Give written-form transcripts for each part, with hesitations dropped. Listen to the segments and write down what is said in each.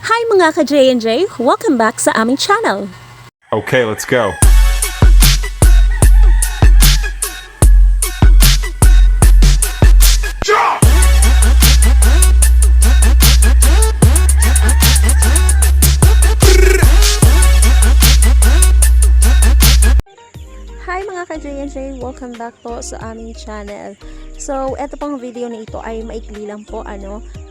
Hi mga ka-J&J! Welcome back sa aming channel! Okay, let's go. Hi mga ka-J&J! Welcome back po sa aming channel. So, eto pang video na ito ay maikli lang po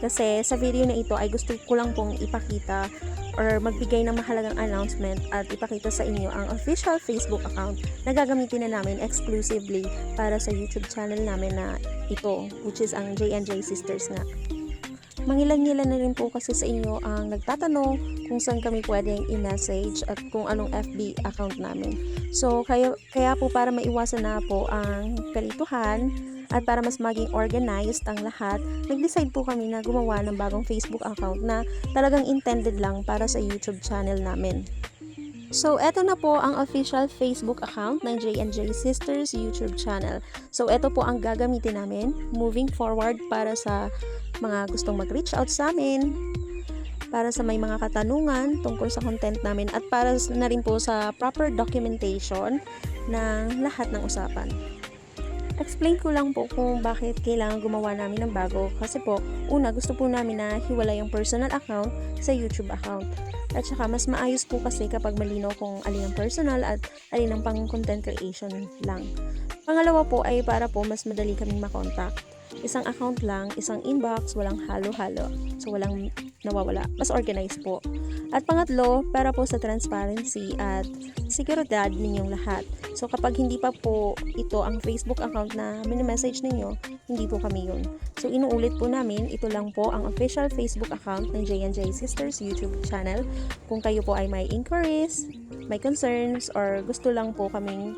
kasi sa video na ito ay gusto ko lang pong ipakita or magbigay ng mahalagang announcement at ipakita sa inyo ang official Facebook account na gagamitin na namin exclusively para sa YouTube channel namin na ito, which is ang J&J Sisters nga. Mangilan-ngilan na rin po kasi sa inyo ang nagtatanong kung saan kami pwedeng i-message at kung anong FB account namin. So, kaya po para maiwasan na po ang kalituhan at para mas maging organized ang lahat, nag-decide po kami na gumawa ng bagong Facebook account na talagang intended lang para sa YouTube channel namin. So, eto na po ang official Facebook account ng J&J Sisters YouTube channel. So, eto po ang gagamitin namin moving forward para sa mga gustong mag-reach out sa amin, para sa may mga katanungan tungkol sa content namin at para na rin po sa proper documentation ng lahat ng usapan. Explain ko lang po kung bakit kailangan gumawa namin ng bago kasi po, una gusto po namin na hiwalay yung personal account sa YouTube account. At saka mas maayos po kasi kapag malinaw kung alin ang personal at alin ang pang content creation lang. Pangalawa po ay para po mas madali kaming makontak. Isang account lang, isang inbox, walang halo-halo. So walang nawawala. Mas organized po. At pangatlo, para po sa transparency at seguridad ninyong lahat. So kapag hindi pa po ito ang Facebook account na mini-message ninyo, hindi po kami yun. So inuulit po namin, ito lang po ang official Facebook account ng J&J Sisters YouTube channel. Kung kayo po ay may inquiries, may concerns, or gusto lang po kaming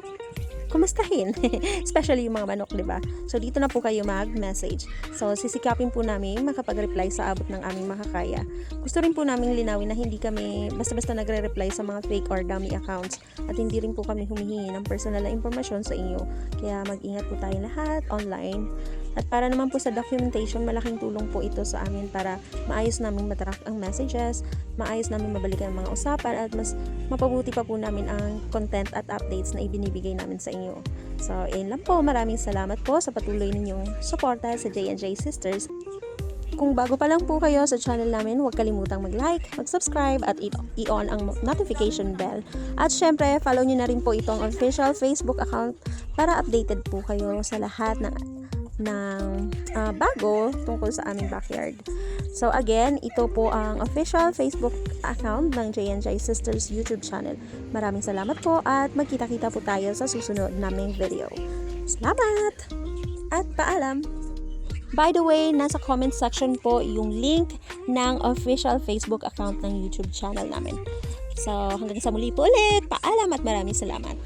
kumustahin, especially yung mga manok, diba? So, dito na po kayo mag-message. So, sisikapin po namin makapag-reply sa abot ng aming makakaya. Gusto rin po namin linawin na hindi kami basta-basta nagre-reply sa mga fake or dummy accounts at hindi rin po kami humihingi ng personal na impormasyon sa inyo. Kaya mag-ingat po tayo lahat online. At para naman po sa documentation, malaking tulong po ito sa amin para maayos namin matrack ang messages, maayos namin mabalikan ang mga usapan, at mas mapabuti pa po namin ang content at updates na ibinibigay namin sa inyo. So, ayun lang po. Maraming salamat po sa patuloy ninyong suporta sa J&J Sisters. Kung bago pa lang po kayo sa channel namin, huwag kalimutang mag-like, mag-subscribe, at i-on ang notification bell. At syempre, follow nyo na rin po itong official Facebook account para updated po kayo sa lahat ng bago tungkol sa aming backyard. So again, ito po ang official Facebook account ng J&J Sisters YouTube channel. Maraming salamat po at magkita-kita po tayo sa susunod naming video. Salamat! At paalam! By the way, nasa comment section po yung link ng official Facebook account ng YouTube channel namin. So hanggang sa muli po ulit, paalam at maraming salamat!